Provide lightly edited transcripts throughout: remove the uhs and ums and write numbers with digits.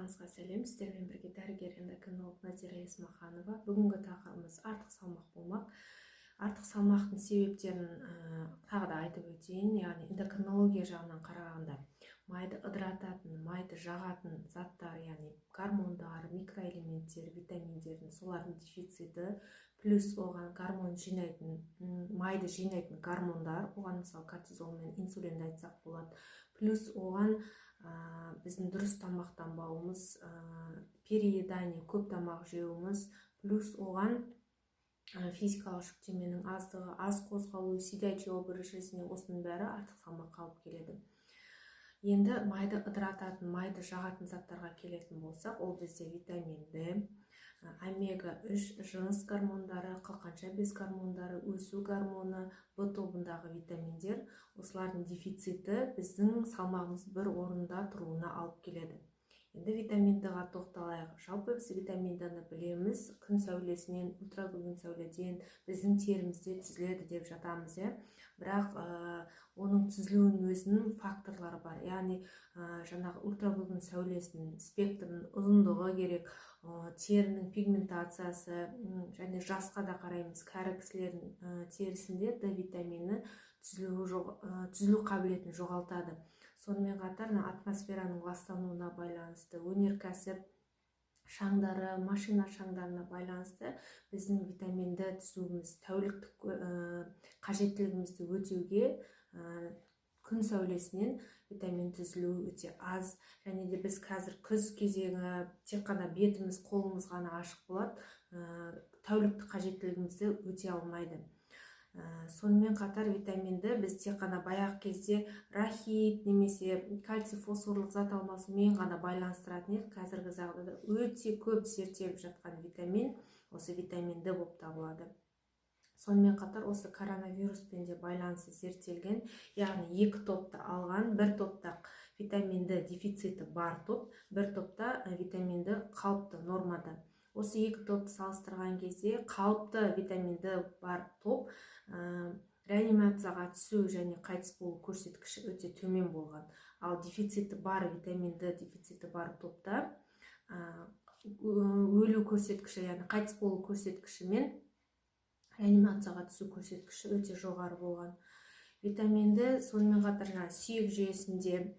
Барлықтарыңызға сәлем. Сіздермен бірге дәрігер эндокринолог Назира Есмаханова. Бүгінгі тақырыбымыз артық салмақ болмақ. Артық салмақтың себептерін тағы да айтып өтейін. Яғни эндокринология жағынан қарағанда майды ыдырататын, майды жағатын заттар, яғни гормондар, микроэлементтер, витаминдердің солардың дефициті, плюс оған гормон жинайтын, майды жинайтын гормондар, оған мысалы кортизол мен инсулинді айтсақ болады. Плюс оған біздің дұрыс тамақтанбауымыз, переедание, көп тамақ жеуіміз, плюс оған физикалық жүктеменің аздығы, аз қозғалу, сидячий образ жизни, осының бәрі артық салмаққа алып келеді. Енді майды ыдырататын, майды жағатын заттарға келетін болсақ, ол бізде витамин D, омега-3 жыныс гормондары, қылқанша без гормондары, өсу гормоны, В тобындағы витаминдер, осылардың дефициті біздің салмағымыз бір орында тұруына алып келеді. Енді витамин Д-ға тоқталайық. Жалпы біз витамин Д-ны білеміз, күн сәулесінен, ультракүлгін сәуледен біздің терімізде түзіледі деп жатамыз, бірақ оның түзілуінің өзінің факторлары бар. Яғни жаңағы ультракүлгін сәулесінің спектрінің ұзындығы керек, терінің пигментациясы, және жасқа да қараймыз, кәрі кісілердің терісінде Д витамині түзілу қабілетін жоғалтады. Сонымен қатар атмосфераның ластануына байланысты, өнеркәсіп шаңдары, машина шаңдарына байланысты біздің витаминді түзуіміз, тәуліктік қажеттілігімізді өтеуге күн сәулесінен витамин түзілуі өте аз. Және де біз қазір күз кезеңі, тек қана бетіміз, қолымыз ғана ашық болады, тәуліктік қажеттілігімізді өте алмайды. Сонымен қатар витаминді біз тек қана баяғы кезде рахит немесе кальций фосфорлық зат алмасумен ғана байланыстыратын еді. Қазіргі жағдайда өте көп зерттеліп жатқан витамин осы витамин Д болып табылады. Сонымен қатар осы коронавируспен де байланысты зерттелген, яғни екі топты алған, бір топта витамин Д дефициті бар топ, бір топта витамин Д қалыпты нормада. Осы екі топты салыстырған кезде қалыпты витамин Д бар топ реанимацияға түсу және қайтыс болу көрсеткіші өте төмен болған. Ал дефициті бар, витамин Д дефициті бар топта өлу көрсеткіші, яғни қайтыс болу көрсеткіші мен реанимацияға түсу көрсеткіші өте жоғары болған. Витамин Д сонымен қатар сүйек жүйесінде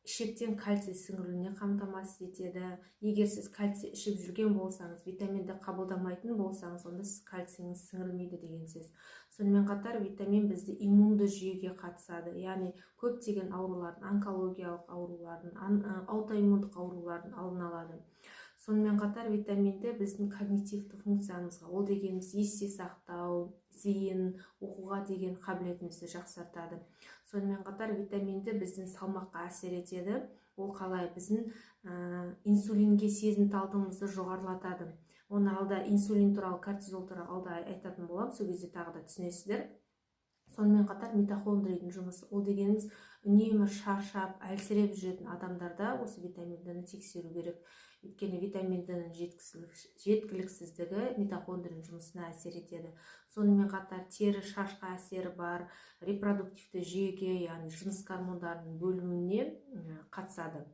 ішектен кальций сіңірілуіне қамтамасыз етеді. Егер сіз кальций ішіп жүрген болсаңыз, витаминді қабылдамайтын болсаңыз, онда сіз кальцийіңіз сіңірілмейді деген сөз. Сонымен қатар витамин бізді иммунды жүйеге қатысады, яғни көптеген аурулардың, онкологиялық аурулардың, аутоиммундық аурулардың алдын алады. Сонымен қатар витаминді біздің когнитивті функциямызға, ол дегеніміз есте сақтау, зейін, оқуға деген қабілетімізді жақсартады. Сонымен қатар витаминді біздің салмаққа әсер етеді. Ол қалай? Біздің инсулинге сезімталдығымызды жоғарылатады. Оны алда инсулин туралы, кортизол туралы алда айтатын боламын, сол кезде тағы да түсінесіздер. Сонымен қатар митохондрийдің жұмысы, ол дегеніміз үнемі шаршап, әлсіреп жүретін адамдарда осы витамин Д-ны тексеру керек. Өйткені витамин Д-ның жеткіліксіздігі митохондрийдің жұмысына әсер етеді. Сонымен қатар тері, шашқа әсері бар, репродуктивті жүйеге, яғни жыныс гормондарының бөлінуіне қатысады.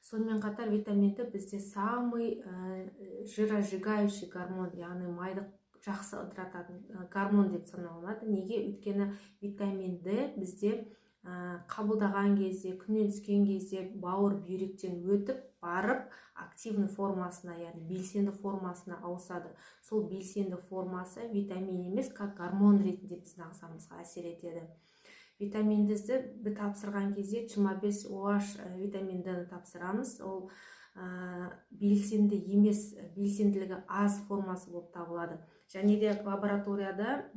Сонымен қатар витамин Д бізде самый жиросжигающий гормон, яғни майды жақсы ыдырататын гормон деп саналынады. Неге? Өйткені витамин Д бізде қабылдаған кезде, күннен түскен кезде бауыр бүйректен өтіп барып активный формасына, яғни белсенді формасына ауысады. Сол белсенді формасы витамин емес, как гормон ретінде біздің ағзамызға әсер етеді. Витамин Д-ді біз тапсырған кезде 25 OH витамин Д-ны тапсырамыз. Ол белсенді емес, белсенділігі аз формасы болып табылады. Және де лабораторияда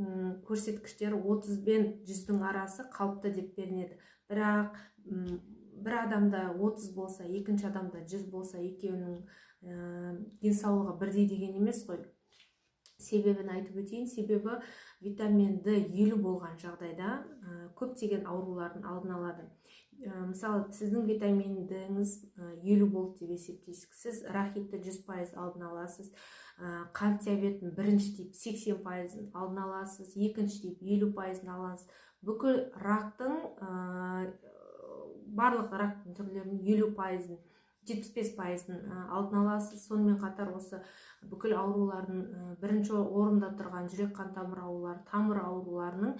көрсеткіштер 30 бен 100-дің арасы қалыпты деп берінеді. Бірақ бір адамда 30 болса, екінші адамда 100 болса, екеуінің денсаулығы бірдей деген емес қой. Себебін айтып өтейін. Себебі витамин Д 50 болған жағдайда көптеген аурулардың алдын алады. Мысалы, сіздің витамин Д-ңіз 50 болды деп есептейсіз. Сіз рахитті 100% алдын аласыз. Қант диабетін бірінші тип 80% алдын аласыз. Екінші тип 50% аласыз. Бүкіл рақтың, барлық рақтың түрлерінің 50%-ін 75%-ын алдын аласыз. Сонымен қатар осы бүкіл аурулардың бірінші орында тұрған жүрек қан тамыр аурулары, тамыр ауруларының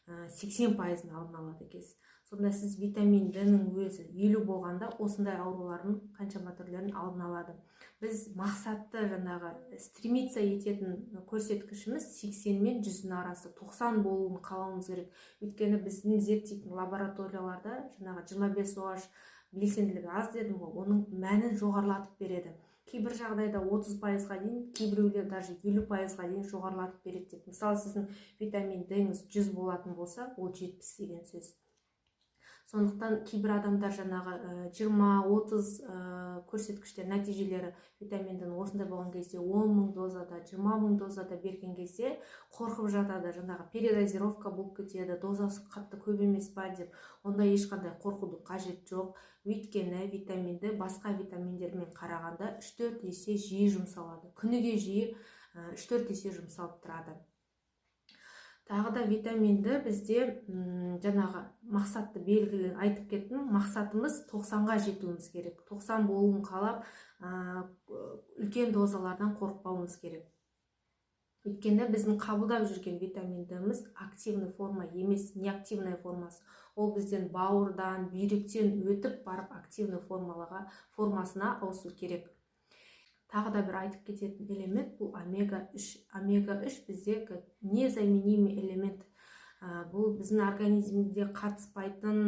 80%-ын алдын алады екенсіз. Сонда сіз витамин D-ның өзі 50 болғанда осындай аурулардың қаншама түрлерін алдын алады. Біз мақсатты стремиться ететін көрсеткішіміз 80 мен 100-ның арасы, 90 болуын қалауымыз керек. Өйткені біздің зерттейтін лабораторияларда 25OH белсенділігі аз дедім ғой, оның мәнін жоғарылатып береді. Кейбір жағдайда 30%-ға дейін, кейбіреулер даже 50%-ға дейін жоғарылатып береді деп. Мысалы, сіздің витамин D-ңіз 100 болатын болса, ол 70 деген сөз. Сондықтан кейбір адамдар 20-30 көрсеткіштер, нәтижелері витаминдің осындай болған кезде 10 мың дозада, 20 мың дозада берген кезде қорқып жатады, передозировка болып кетеді, дозасы қатты көп емес па деп. Онда ешқандай қорқуды қажет жоқ. Өйткені витаминді басқа витаминдермен қарағанда 3-4 есе жиі жұмсалады. Күніге жиі 3-4 есе жұмсалып тұрады. Тағы да витаминді бізде мақсатты белгілі айтып кеттім. Мақсатымыз 90-ға жетуіміз керек. 90 болуын қалап, үлкен дозалардан қорықпауымыз керек. Өйткені біздің қабылдап жүрген витаминдіміз активный форма емес, неактивный формасы. Ол бізден бауырдан, бүйректен өтіп барып активный формасына ауысу керек. Тағы да бір айтып кететін элемент бұл омега-3. Омега-3 бізде незаменимый элемент. Бұл біздің организмде қатыспайтын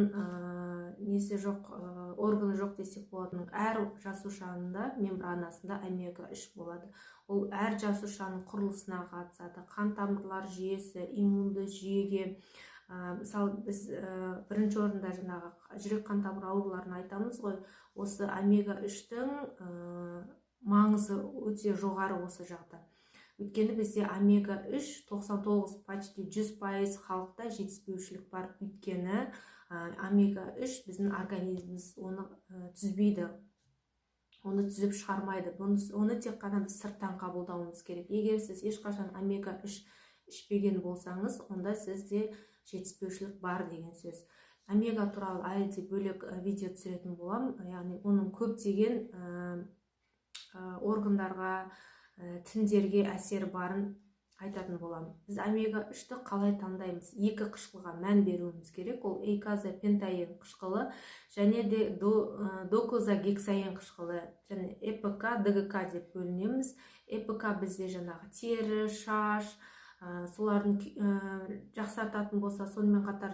несі жоқ, органы жоқ десек болады. Әр жасушаның мембранасында омега-3 болады. Ол әр жасушаның құрылысына қатысады. Қан тамырлар жүйесі, иммунды жүйеге. Мысалы, біз бірінші орында жүрек қан тамыр ауруларын айтамыз ғой. Осы омега-3-тің маңызы өте жоғары осы жақта. Өйткені бізде омега-3 99, почти 100% халықта жетіспеушілік бар. Өйткені омега-3 біздің организміміз оны түзбейді, оны түзіп шығармайды. Оны тек қана біз сырттан қабылдауымыз керек. Егер сіз ешқашан омега-3 ішпеген болсаңыз, онда сізде жетіспеушілік бар деген сөз. Омега туралы әлі де бөлек видео түсіретін болам. Яғни оның көптеген органдарға, тіндерге әсері барын айтатын болам. Біз омега-3-ті қалай таңдаймыз? Екі қышқылға мән беруіміз керек. Ол эйкозапентаен қышқылы және де докозагексаен қышқылы, және ЭПК, ДГК деп бөлінеміз. ЭПК бізде тері, шаш, солардың жақсартатын болса, сонымен қатар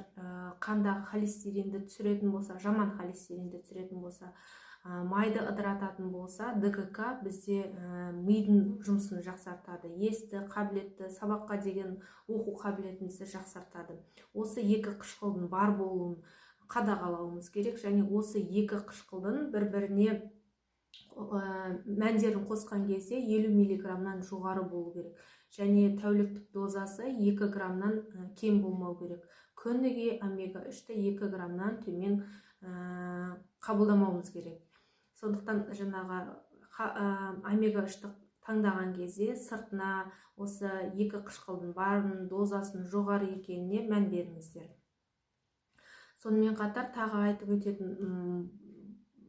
қандағы холестеринді түсіретін болса, жаман холестеринді түсіретін болса, майды ыдырататын болса, ДГК бізде мидың жұмысын жақсартады, есті, қабілетті, сабаққа деген оқу қабілетімізді жақсартады. Осы екі қышқылдың бар болуын қадағалауымыз керек, және осы екі қышқылдың бір-біріне мәндерін қосқан кезде 50 миллиграммнан жоғары болу керек. Және тәуліктік дозасы 2 граммнан кем болмау керек. Күніге омега-3-ті 2 граммнан төмен қабылдамауымыз керек. Сондықтан омега-3-ті таңдаған кезде сыртына осы екі қышқылдың барын, дозасының жоғары екеніне мән беріңіздер. Сонымен қатар тағы айтып өтетін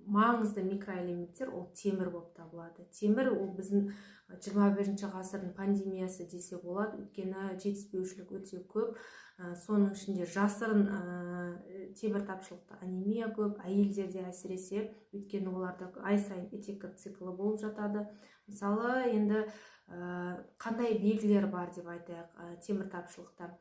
маңызды микроэлементтер ол темір болып табылады. Темір ол біздің 21 ғасырдың пандемиясы десе болады, өйткені жетіспеушілік өте көп. Соның ішінде жасырын темір тапшылықта анемия көп, әйелдерде әсіресе, өйткені оларда ай сайын этекер циклы болып жатады. Мысалы, енді қандай белгілер бар деп айтайық темір тапшылықта?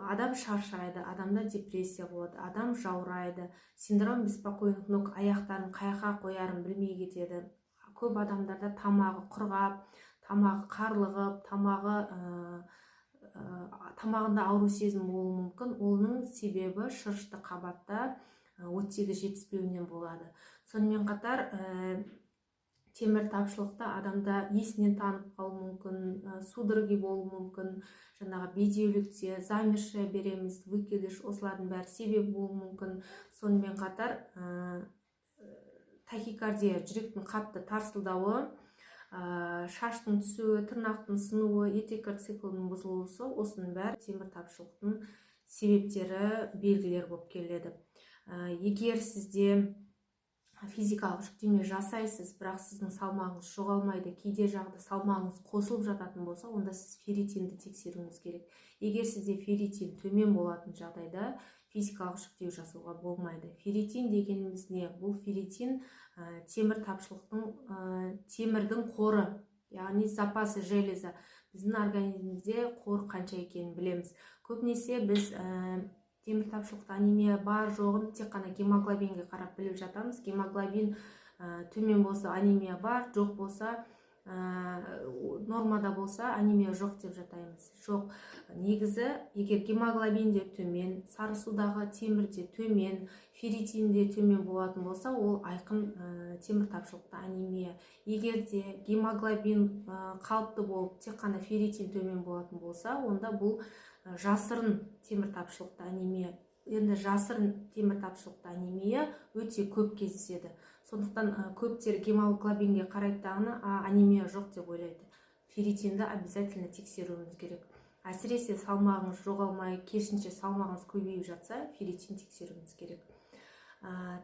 Адам шаршайды, адамда депрессия болады, адам жаурайды, синдром беспокойных ног, аяқтарын қаяққа қоярын білмей кетеді. Көп адамдарда тамағы құрғап, тамағы қарлығып, тамағында ауру сезім болуы мүмкін. Оның себебі шырышты қабатта оттегі жетіспеуінен болады. Сонымен қатар темір тапшылықта адамда есінен танып қалу мүмкін, судороги болуы мүмкін, бедеулікте, замершая береміз, выкидыш, осылардың бәрі себеп болуы мүмкін. Сонымен қатар тахикардия, жүректің қатты тарсылдауы, шаштың түсуі, тырнақтың сынуы, этекер циклының бұзылуысы, осының бәрі темір тапшылықтың себептері, белгілер болып келеді. Егер сізде физикалық жүктеме жасайсыз, бірақ сіздің салмағыңыз жоғалмайды, кейде жағда салмағыңыз қосылып жататын болса, онда сіз ферритинді тексеруіңіз керек. Егер сізде ферритин төмен болатын жағдайда физикалық жүктеу жасауға болмайды. Ферритин дегеніміз не? Бұл ферритин темір тапшылықтың темірдің қоры, яғни запасы железа. Біздің организмімізде қор қанша екенін білеміз. Көбінесе біз темір тапшылықты анемия бар жоғын тек қана гемоглобинге қарап біліп жатамыз. Гемоглобин төмен болса анемия бар, жоқ болса нормада болса анемия жоқ деп жатаймыз. Жоқ, негізі егер гемоглобин де төмен, сары судағы темір де төмен, ферритин де төмен болатын болса, ол айқын темір тапшылықты анемия. Егер де гемоглобин қалыпты болып тек қана ферритин төмен болатын болса, онда бұл жасырын темір тапшылықты анемия. Енді жасырын темір тапшылықты анемия өте көп кездеседі. Сондықтан көптер гемоглобинге қарайтағыны анемия жоқ деп ойлайды. Ферритинді обязательно тексеруіміз керек. Әсіресе салмағыңыз жоғалмай, керісінше салмағыңыз көбейіп жатса, ферритин тексеруіміз керек.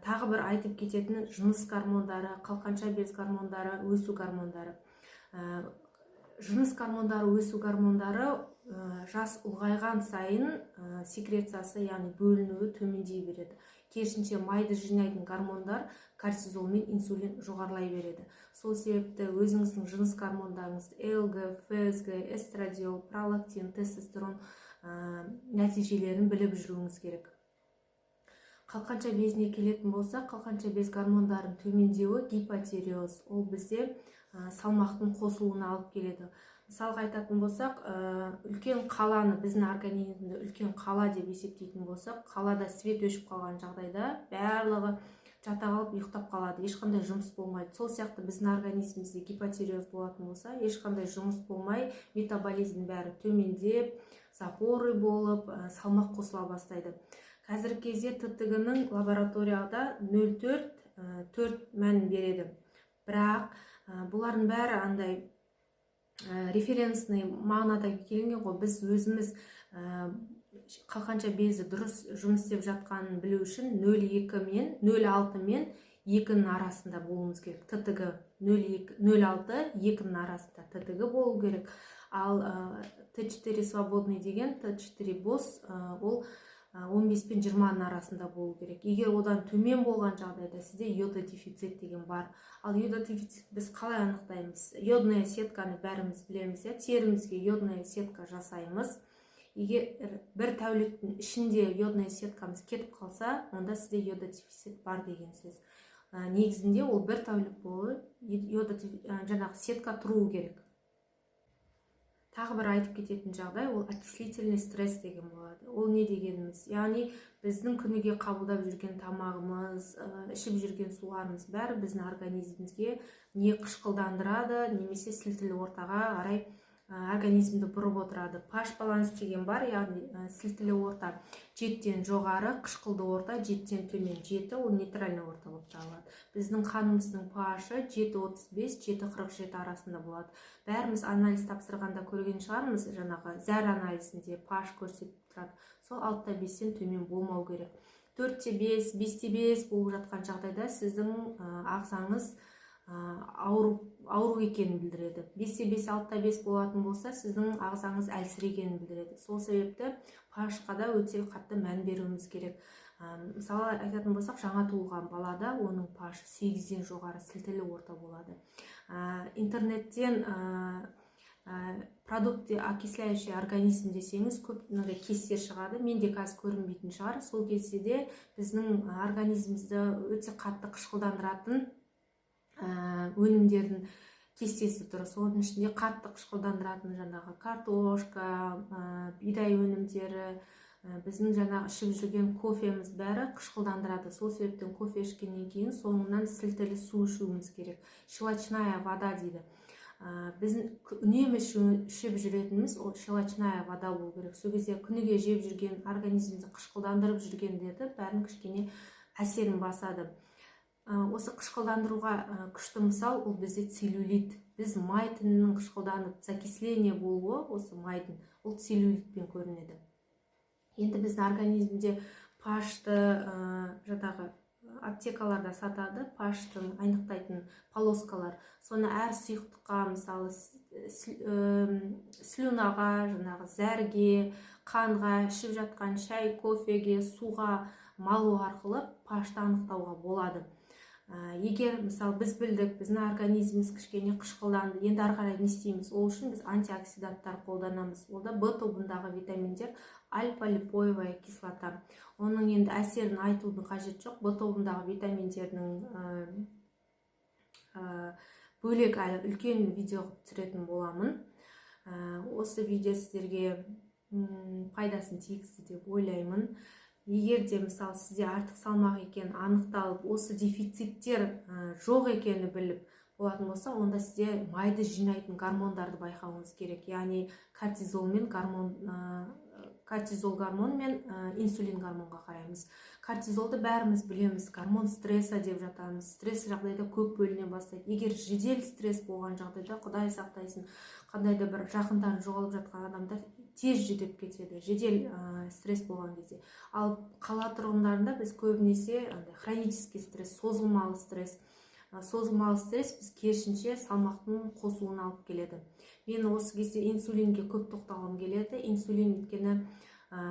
Тағы бір айтып кететін жыныс гормондары, қалқанша без гормондары, өсу гормондары. Жыныс гормондары, өсу гормондары жас ұлғайған сайын секрециясы, яғни бөлінуі төмендей береді. Керісінше майды жинайтын гормондар кортизол мен инсулин жоғарылай береді. Сол себепті өзіңіздің жыныс гормондарыңыз ЛГ, ФСГ, эстрадиол, пролактин, тестостерон нәтижелерін біліп жүруіңіз керек. Қалқанша безіне келетін болса, қалқанша без гормондарын төмендеуі гипотиреоз. Ол бізде салмақтың қосылуына алып келеді. Мысалға айтатын болсақ, үлкен қаланы, біздің организмді үлкен қала деп есептейтін болсақ, қалада свет өшіп қалған жағдайда барлығы жата қалып ұйықтап қалады, ешқандай жұмыс болмайды. Сол сияқты біздің организмімізде гипотиреоз болатын болса, ешқандай жұмыс болмай, метаболизм бәрі төмендеп, запоры болып, салмақ қосыла бастайды. Қазіргі кезде ТТГ-нің лабораторияда 0,4 мәнін береді. Бірақ бұлардың бәрі андай референсный мағынада келінген ғой. Біз өзіміз қалқанша безі дұрыс жұмыс істеп жатқанын білу үшін 0,2 мен 0,6 мен 2-ның арасында болуымыз керек. ТТГ 0,6, 2-ның арасында ТТГ болу керек. Ал Т4 свободный деген, Т4 бос, ол 15 пен 20-ның арасында болу керек. Егер одан төмен болған жағдайда сізде йододефицит деген бар. Ал йододефицит біз қалай анықтаймыз? Йодная сетканы бәріміз білеміз, терімізге йодная сетка жасаймыз. Егер бір тәуліктің ішінде йодная сеткамыз кетіп қалса, онда сізде йододефицит бар деген сөз. Негізінде ол бір тәулік бойы жаңағы сетка тұруы керек. Тағы бір айтып кететін жағдай, ол окислительный стресс деген болады. Ол не дегеніміз? Яғни біздің күніге қабылдап жүрген тамағымыз, ішіп жүрген суларымыз бәрі біздің организмімізге не қышқылдандырады, немесе сілтілі ортаға қарай организмді бұрып отырады. PH баланс деген бар, яғни сілтілі орта 7-тен жоғары, қышқылды орта 7-тен төмен. 7 ол нейтральный орта болып табылады. Біздің қанымыздың pH-ы 7,35-7,47 арасында болады. Бәріміз анализ тапсырғанда көрген шығармыз, жаңағы зәр анализінде pH көрсетіп тұрады. Сол 6,5-тен төмен болмау керек. 4,5, 5,5 болып жатқан жағдайда сіздің ағзаңыз ауру екенін білдіреді. 5,5, 6,5 болатын болса, сіздің ағзаңыз әлсірегенін білдіреді. Сол себепті pH-қа да өте қатты мән беруіміз керек. Мысалы айтатын болсақ, жаңа туылған балада оның pH 8-ден жоғары сілтілі орта болады. Интернеттен продукты окисляющий организм десеңіз, көп кестер шығады. Менде қазір көрінбейтін шығар. Сол кезде де біздің организмімізді өте қатты қышқылдандыратын өнімдердің кестесі тұр. Соның ішінде қатты қышқылдандыратын жаңағы картошка, бидай өнімдері, біздің жаңағы ішіп жүрген кофеміз бәрі қышқылдандырады. Сол себептен кофе ішкеннен кейін соңынан сілтілі су ішуіміз керек. Щелочная вода дейді. Біз үнемі ішіп жүретініміз ол щелочная вода болу керек. Сол кезде күніге жеп жүрген, организмді қышқылдандырып жүргендерді бәрін кішкене әсерін басады. Осы қышқылдандыруға күшті мысал ол бізде целлюлит. Біз май тінінің қышқылданып, закисление болуы осы майдың, ол целлюлитпен көрінеді. Енді біздің организмде pH-ты, аптекаларда сатады, паштың айнықтайтын полоскалар. Соны әр сұйықтыққа, мысалы слюнаға, жаңағы зәрге, қанға, ішіп жатқан шай, кофеге, суға малу арқылы пашты анықтауға болады. Егер мысалы біз білдік, біздің организміміз кішкене қышқылданды, енді ары қарай не істейміз? Ол үшін біз антиоксиданттар қолданамыз. Олда Б тобындағы витаминдер альфа-липоевая кислота. Оның енді әсерін айтудың қажет жоқ. Б тобындағы витаминдердің бөлек әлі үлкен видео түсіретін боламын. Осы видео сіздерге пайдасын тигізді деп ойлаймын. Егер де мысалы сізде артық салмақ екен анықталып, осы дефициттер жоқ екені біліп болатын болса, онда сізде майды жинайтын гормондарды байқауыңыз керек. Яғни кортизол гормон мен инсулин гормонға қараймыз. Кортизолды бәріміз білеміз, гормон стресса деп жатамыз. Стресс жағдайда көп бөліне бастайды. Егер жедел стресс болған жағдайда, Құдай сақтайсын, қандай да бір жақындарын жоғалып жатқан адамдар тез жүдеп кетеді, жедел стресс болған кезде. Ал қала тұрғындарында біз көбінесе хронический стресс, созылмалы стресс біз керісінше салмақтың қосуына алып келеді. Мен осы кезде инсулинге көп тоқталғым келеді. Инсулин өйткені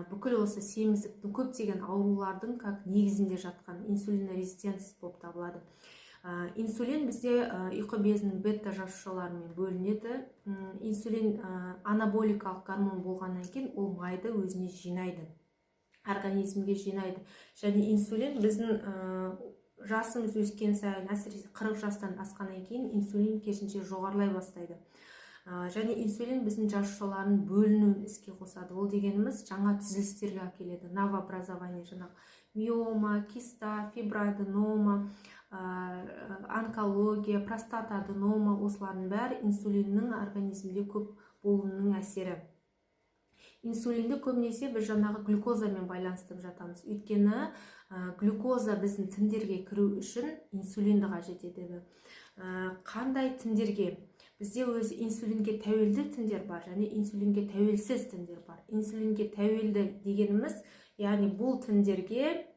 бүкіл осы семіздіктің көптеген аурулардың негізінде жатқан инсулин резистенция болып табылады. Инсулин бізде ұйқы безінің бета жасушаларымен бөлінеді. Инсулин анаболикалық гормон болғаннан кейін ол майды өзіне жинайды, организмге жинайды. Және инсулин біздің жасымыз өскен сайын, әсіресе 40 жастан асқаннан кейін инсулин керісінше жоғарылай бастайды. Және инсулин біздің жасушалардың бөлінуін іске қосады. Ол дегеніміз жаңа түзілістерге әкеледі. Новообразование, жаңағы миома, киста, фиброаденома, онкология, простатаденома, осылардың бәрі инсулиннің организмде көп болуының әсері. Инсулинді көбінесе біз жаңағы глюкозамен байланыстырып жатамыз. Өйткені глюкоза біздің тіндерге кіру үшін инсулинді қажет етеді. Қандай тіндерге? Бізде өзі инсулинге тәуелді тіндер бар, және инсулинге тәуелсіз тіндер бар. Инсулинге тәуелді дегеніміз, яғни бұл тіндерге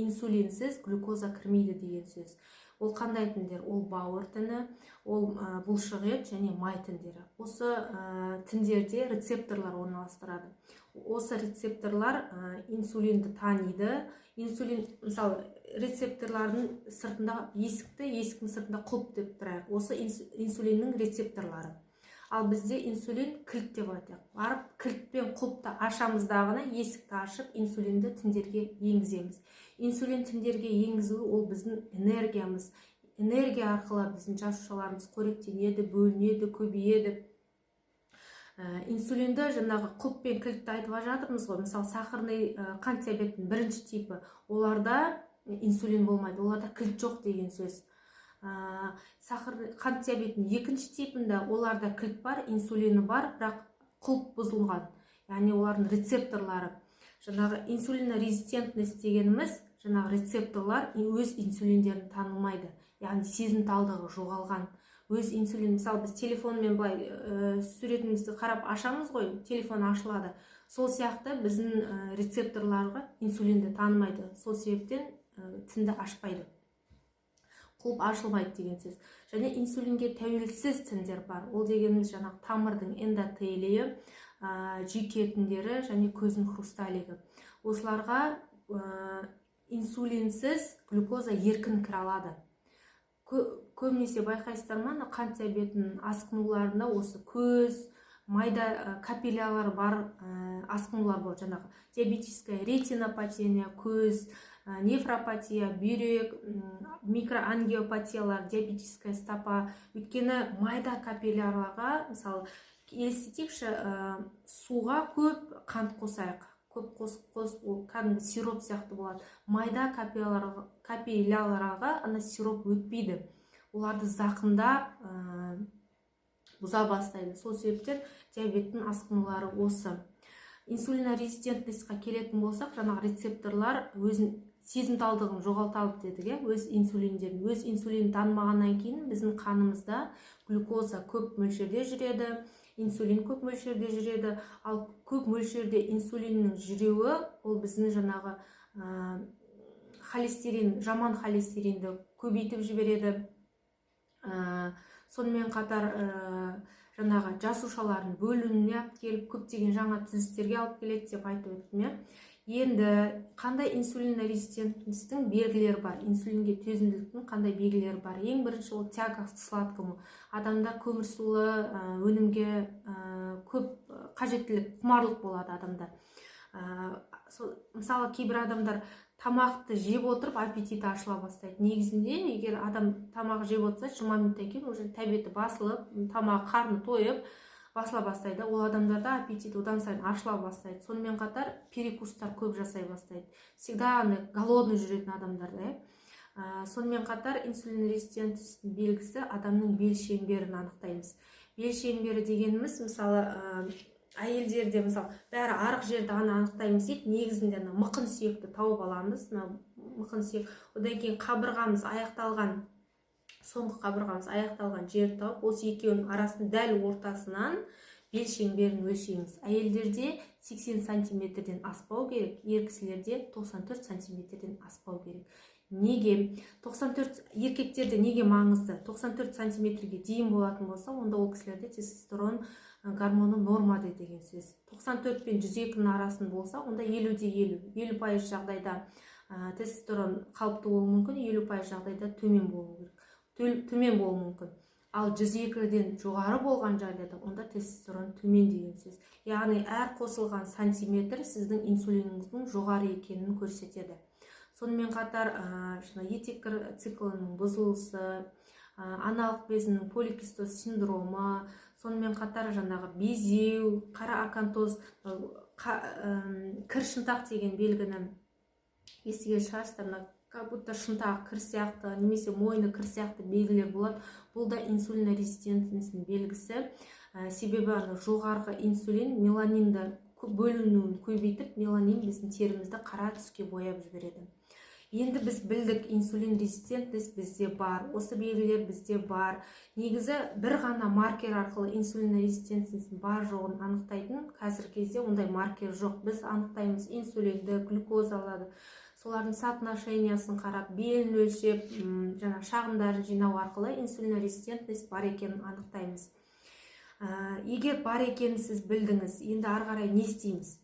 инсулинсіз глюкоза кірмейді деген сөз. Ол қандай тіндер? Ол бауыр тіні, ол бұлшықет және май тіндері. Осы тіндерде рецепторлар орналастырады. Осы рецепторлар инсулинді таниды. Инсулин, мысалы, рецепторлардың сыртында есіктің сыртында құлып деп тұрайық. Осы инсулиннің рецепторлары. Ал бізде инсулин кілт деп айтайық. Барып кілтпен құлыпты ашамыздағыны есікті ашып инсулинді тіндерге енгіземіз. Инсулин тіндерге енгізу ол біздің энергиямыз. Энергия арқылы біздің жасушаларымыз қоректенеді, бөлінеді, көбейеді. Инсулинді жаңағы құлып пен кілтті айтып жатырмыз ғой. Мысалы, сахарный қант диабеттің бірінші типі, оларда инсулин болмайды, оларда кілт жоқ деген сөз. Қант диабеттің екінші типінде оларда кілт бар, инсулині бар, бірақ құлып бұзылған. Яғни олардың рецепторлары. Жаңағы инсулинорезистентность дегеніміз, жаңағы рецепторлар өз инсулиндерін танымайды. Яғни сезімталдығы жоғалған. Өз инсулин, мысалы, біз телефонмен былай суретімізді қарап ашамыз ғой, телефон ашылады. Сол сияқты біздің рецепторларға инсулинді танымайды. Сол себептен тінді ашпайды. Құлып ашылмайды деген сөз. Және инсулинге тәуелсіз тіндер бар. Ол дегеніміз жаңағы тамырдың эндотелийі, жүйке тіндері және көздің хрусталигі. Осыларға инсулинсіз глюкоза еркін кіре алады. Көбінесе байқайсыздар ма, қант диабетінің асқынуларында осы көз, майда капиллялар бар асқынулар болады. Жаңағы диабетическая ретинопатия, көз, нефропатия, бүйрек, микроангиопатиялар, диабетическая стопа. Өйткені майда капилляларға, мысалы, елестетейікші, суға көп қант қосайық. Көп қосып, ол кәдімгі сироп сияқты болады. Майда капилляларға ана сироп өтпейді. Оларды зақымдап бұза бастайды. Сол себептен диабеттің асқынулары осы. Инсулинорезистентностьқа келетін болсақ, жаңағы рецепторлар өзін сезімталдығын жоғалталып дедік, өз инсулиндерін. Өз инсулин танымағаннан кейін біздің қанымызда глюкоза көп мөлшерде жүреді, инсулин көп мөлшерде жүреді. Ал көп мөлшерде инсулиннің жүруі ол біздің жаңағы холестерин, жаман холестеринді көбейтіп жібереді. Сонымен қатар жаңағы жасушалардың бөлінуіне алып келіп, көптеген жаңа түзістерге алып келеді деп айтып өттім. Енді қандай инсулин резистенттің белгілері бар, инсулинге төзімділіктің қандай белгілері бар? Ең бірінші ол тяга к сладкому. Адамда көмірсулы өнімге көп қажеттілік, құмарлық болады адамда. Мысалы, кейбір адамдар тамақты жеп отырып аппетиті ашыла бастайды. Негізінде, егер адам тамақ жеп отырса, 20 минуттан кейін уже тәбеті басылып, тамағы қарны тойып басыла бастайды. Ол адамдарда аппетит одан сайын ашыла бастайды. Сонымен қатар перекустар көп жасай бастайды. Всегда голодный жүретін адамдарда. Сонымен қатар инсулин резистенттің белгісі адамның бел шеңберін анықтаймыз. Бел шеңбері дегеніміз, мысалы, әйелдерде мысалы бәрі арық жерді анықтаймыз дейді. Негізінде мықын сүйекті тауып аламыз. Мықын сүйек. Одан кейін қабырғамыз аяқталған, соңғы қабырғамыз аяқталған жерді тауып, осы екеуінің арасының дәл ортасынан бел шеңберін өлшейміз. Әйелдерде 80 сантиметрден аспау керек, ер кісілерде 94 сантиметрден аспау керек. Неге? 94 еркектерде неге маңызды? 94 сантиметрге дейін болатын болса, онда ол кісілерде тестостерон гормоны нормада деген сөз. 94 пен 102-ның арасын болса, онда 50-50. 50% жағдайда тестостерон қалыпты болуы мүмкін, 50% жағдайда төмен болуы мүмкін. Ал 102-ден жоғары болған жағдайда онда тестостерон төмен деген сөз. Яғни әр қосылған сантиметр сіздің инсулиніңіздің жоғары екенін көрсетеді. Сонымен қатар етеккір циклінің бұзылысы, аналық безінің поликистоз синдромы, сонымен қатар жаңағы безеу, қара акантоз, кір шынтақ деген белгіні естіген шығарсыздар, как будто шынтағы кір сияқты, немесе мойны кір сияқты белгілер болады. Бұл да инсулин резистенттің белгісі. Себебі жоғарғы инсулин меланинді бөлінуін көбейтіп, меланин біздің терімізді қара түске бояп жібереді. Енді біз білдік, инсулин резистентность бізде бар, осы белгілер бізде бар. Негізі бір ғана маркер арқылы инсулин резистентностьтің бар жоғын анықтайтын қазіргі кезде ондай маркер жоқ. Біз анықтаймыз инсулинді, глюкозаларды, солардың соотношениясын қарап, белін өлшеп, жаңа шағымдарын жинау арқылы инсулин резистентность бар екенін анықтаймыз. Егер бар екенін сіз білдіңіз, енді ары қарай не істейміз?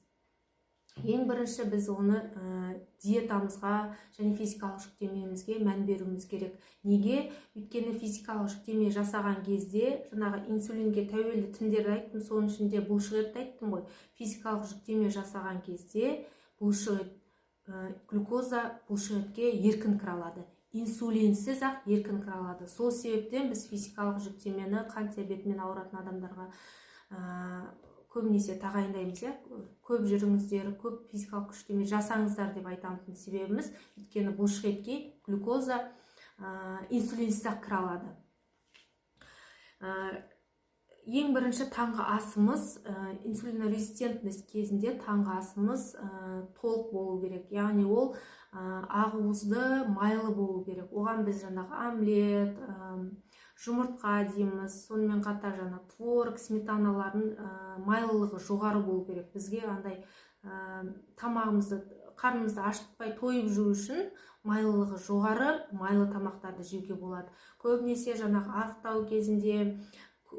Ең бірінші біз оны диетамызға және физикалық жүктемемізге мән беруіміз керек. Неге? Өйткені физикалық жүктеме жасаған кезде, жаңағы инсулинге тәуелді тіндерді айттым, соның ішінде бұлшықетті айттым ғой. Физикалық жүктеме жасаған кезде бұлшықет, глюкоза бұлшықетке еркін кіре алады. Инсулинсіз ақ еркін кіре алады. Сол себептен біз физикалық жүктемені қант диабетімен ауыратын адамдарға көбінесе тағайындаймыз. Көп жүріңіздер, көп физикалық жүктеме жасаңыздар деп айтамын. Себебіміз, өйткені бұлшықетке глюкоза инсулинсіз ақ кіре алады. Ең бірінші таңғы асымыз, инсулин резистентность кезінде таңғы асымыз толық болу керек. Яғни ол ақуызды, майлы болу керек. Оған біз жаңағы омлет, жұмыртқа дейміз, сонымен қатар жаңа творог, сметаналардың майлылығы жоғары болу керек. Бізге андай тамағымызды, қарнымызды ашытпай тойып жүру үшін майлылығы жоғары майлы тамақтарды жеуге болады. Көбінесе жаңағы арықтау кезінде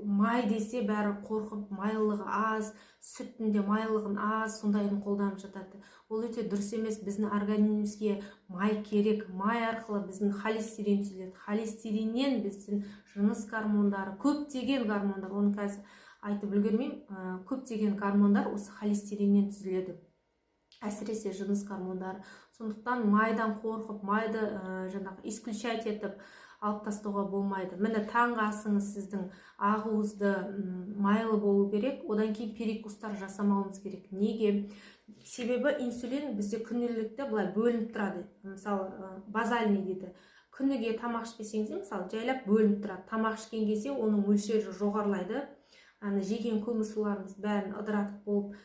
май десе бәрі қорқып, майлылығы аз, сүттінде майлылығын аз, сондайын қолданып жатады. Ол өте дұрыс емес. Біздің организмімізге май керек. Май арқылы біздің холестерин түзіледі. Холестериннен біздің жыныс гормондары, көптеген гормондар, оны қазір айтып үлгермеймін, көптеген гормондар осы холестериннен түзіледі. Әсіресе жыныс гормондары. Сондықтан майдан қорқып, майды жаңағы исключать етіп алып тастауға болмайды. Міне таңғы асыңыз сіздің ақуызды, майлы болу керек. Одан кейін перекустар жасамауымыз керек. Неге? Себебі инсулин бізде күнделікті былай бөлініп тұрады. Мысалы, базальный дейді. Күніге тамақ ішпесеңіз, мысалы, жайлап бөлініп тұрады. Тамақ ішкен кезде оның мөлшері жоғарылайды. Жеген көмірсуларымыз бәрін ыдыратып болып,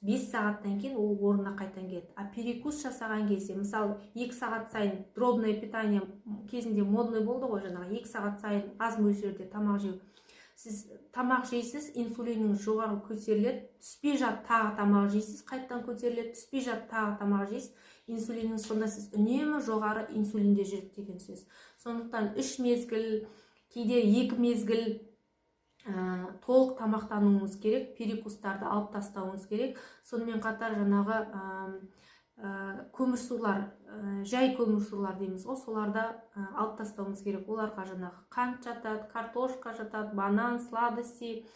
5 сағаттан кейін ол орнына қайтан келеді. А перекус жасаған кезде, мысалы, 2 сағат сайын дробное питание кезінде модный болды ғой, жаңағы 2 сағат сайын аз мөлшерде тамақ жеу. Сіз тамақ жейсіз, инсулиніңіз жоғары көтеріледі, түспей жат тағы тамақ жейсіз, қайттан көтеріледі, түспей жат тағы тамақ жейсіз. инсулиніңіз, сонда сіз үнемі жоғары инсулинде жүреді деген сөз. Сондықтан 3 мезгіл, кейде 2 мезгіл толық тамақтануыңыз керек, перекустарды алып тастауыңыз керек. Сонымен қатар жаңағы көмірсулар, жай көмірсулар дейміз ғой, соларды алып тастауымыз керек. Оларға жаңағы қант жатады, картошка жатады, банан, сладости,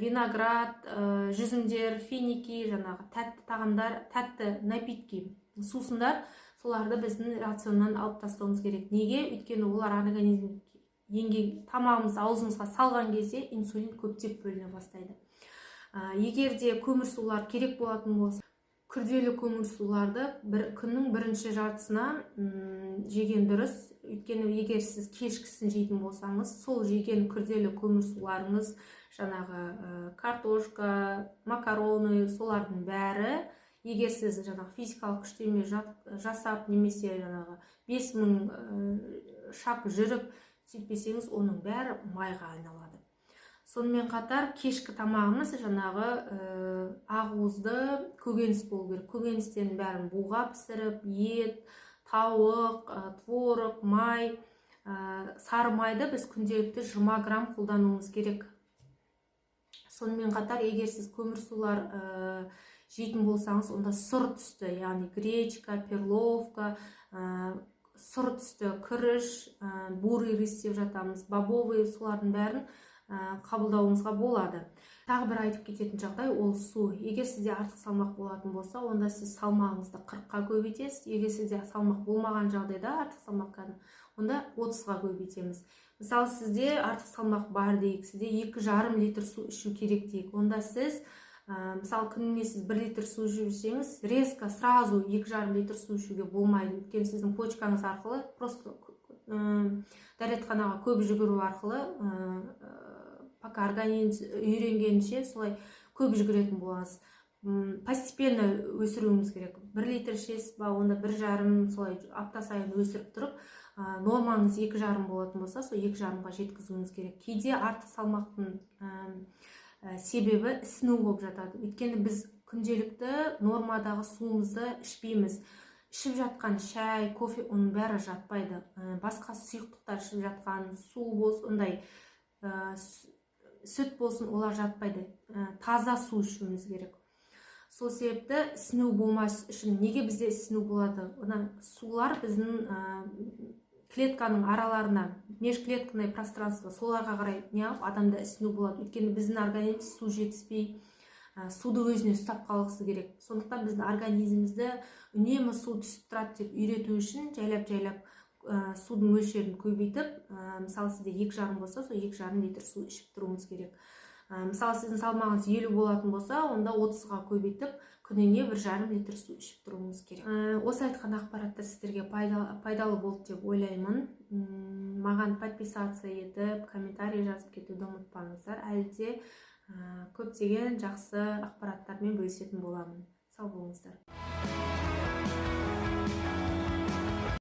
виноград, жүзімдер, финики, жаңағы тәтті тағамдар, тәтті напитки, сусындар, соларды біздің рационнан алып тастауымыз керек. Неге? Өйткені олар организмге енген, тамағымыз аузымызға салған кезде инсулин көптеп бөліне бастайды. Егер де көмірсулар керек болатын болса, күрделі көмірсуларды күннің бірінші жартысына жеген дұрыс. Өйткені егер сіз кешкісін жейтін болсаңыз, сол жеген күрделі көмірсуларыңыз, жаңағы картошка, макароны, солардың бәрі, егер сіз жаңағы физикалық күштеме жасап, немесе жаңағы 5000 шақ жүріп сөйтпесеңіз, оның бәрі майға айналады. Сонымен қатар кешкі тамағымыз жаңағы ақуызды көкөніс болу керек. Көкөністердің бәрін буға пісіріп, ет, тауық, творог, май, сары майды біз күнделікті 20 грамм қолдануымыз керек. Сонымен қатар, егер сіз көмірсулар жейтін болсаңыз, онда сұр түсті, яғни гречка, перловка, сұр түсті күріш, бурый рис деп жатамыз, бобовый, солардың бәрін қабылдауымызға болады. Тағы бір айтып кететін жағдай, ол су. Егер сізде артық салмақ болатын болса, онда сіз салмағыңызды 40-қа көбейтесіз. Егер сізде салмақ болмаған жағдайда артық салмаққа, онда 30-ға көбейтеміз. Мысалы, сізде артық салмақ бар дейік, сізде 2,5 литр су ішу керек дейік. Онда сіз, мысалы, күніне сіз 1 литр су ішсеңіз, резко сразу 2,5 литр су ішуге болмайды. Өйткені сіздің почкаңыз арқылы, просто дәретханаға көп жүгіру арқылы, пока организм үйренгенше солай көп жүгіретін боласыз. Постепенно өсіруіміз керек. 1 литр ішесіз ба, онда 1,5, солай апта сайын өсіріп тұрып, нормаңыз 2,5 болатын болса, сол 2,5-ға жеткізуіміз керек. Кейде артық салмақтың себебі ісіну болып жатады. Өйткені біз күнделікті нормадағы суымызды ішпейміз. Ішіп жатқан шай, кофе, оның бәрі жатпайды. Басқа сұйықтықтар ішіп жатқан, су болсын, ондай сүт болсын, олар жатпайды. Таза су ішуіміз керек. Сол себепті ісіну болмас үшін неге бізде ісіну болады? Сулар біздің клетканың араларына, межклетканный пространство, соларға қарай неғып адамда ісіну болады. Өйткені біздің организм су жетіспей, суды өзіне ұстап қалғысы керек. Сондықтан біздің организмімізді үнемі су түсіп тұрады деп үйрету үшін жайлап-жайлап судың мөлшерін көбейтіп, мысалы сізде 2,5 болса, сол 2,5 литр су ішіп тұруыңыз керек. Мысалы сіздің салмағыңыз 50 болатын болса, онда 30-ға көбейтіп, күніне 1,5 литр су ішіп тұруыңыз керек. Осы айтқан ақпараттар сіздерге пайдалы болды деп ойлаймын. Маған подписация етіп, комментарий жазып кетуді ұмытпаңыздар. Әлі де көптеген жақсы ақпараттармен бөлісетін боламын. Сау болыңыздар.